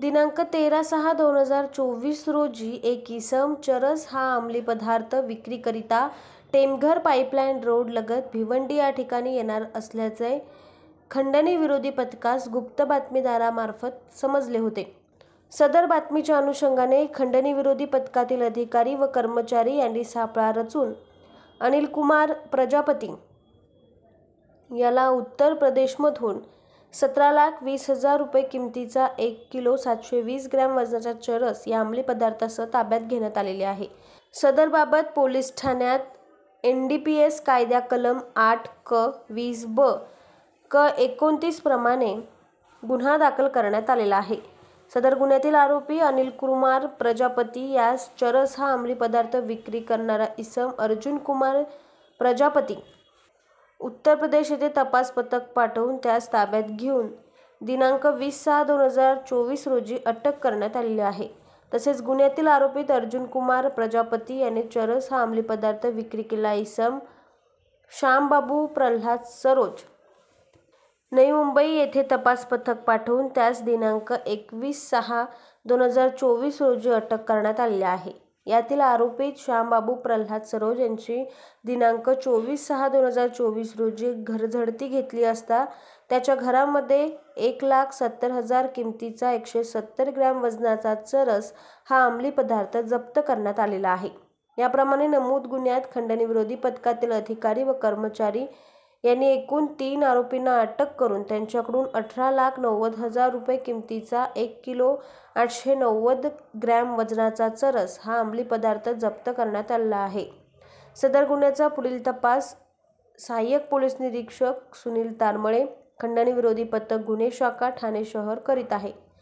दिनांक 13/6/2024 रोजी एक इसम चरस हा अंमली पदार्थ विक्रीकरिता टेमघर पाईपलाईन रोड लगत भिवंडी या ठिकाणी येणार असल्याचे खंडणी विरोधी पथकास गुप्त बातमीदारामार्फत समजले होते. सदर बातमीच्या अनुषंगाने खंडणी विरोधी पथकातील अधिकारी व कर्मचारी यांनी सापळा रचून अनिल कुमार प्रजापती याला उत्तर प्रदेशमधून 17,20,000 रुपये किमतीचा 1 किलो 720 ग्रॅम वजनाचा चरस या अंमली पदार्थासह ताब्यात घेण्यात आलेले आहे. सदर बाबत पोलीस ठाण्यात NDPS कायदा कलम 8 क 20 ब क 29 प्रमाणे गुन्हा दाखल करण्यात आलेला आहे. सदर गुन्ह्यातील आरोपी अनिल कुमार प्रजापती यास चरस हा अंमली पदार्थ विक्री करणारा इसम अर्जुन कुमार प्रजापती उत्तर प्रदेश येथे तपास पथक पाठवून त्यास ताब्यात घेऊन दिनांक 20/6/2024 रोजी अटक करण्यात आलेली आहे. तसेच गुन्ह्यातील आरोपीत अर्जुन कुमार प्रजापती याने चरस हा अंमली पदार्थ विक्री केला इसम श्यामबाबू प्रल्हाद सरोज नवी मुंबई येथे तपास पथक पाठवून त्यास दिनांक 21/6/2024 रोजी अटक करण्यात आलेली आहे. यातील आरोपीत श्यामबाबू प्रल्हाद सरोज यांची दिनांक 24/6/2024 रोजी घरझडती घेतली असता त्याच्या घरामध्ये 1,70,000 किमतीचा 170 ग्रॅम वजनाचा चरस हा अंमली पदार्थ जप्त करण्यात आलेला आहे. याप्रमाणे नमूद गुन्ह्यात खंडणी विरोधी पथकातील अधिकारी व कर्मचारी यांनी एकूण 3 आरोपींना अटक करून त्यांच्याकडून 18,90,000 रुपये किमतीचा 1 किलो 890 ग्रॅम वजनाचा चरस हा अंमली पदार्थ जप्त करण्यात आला आहे. सदर गुन्ह्याचा पुढील तपास सहाय्यक पोलीस निरीक्षक सुनील तारमळे, खंडणी विरोधी पथक गुन्हे शाखा ठाणे शहर करीत आहे.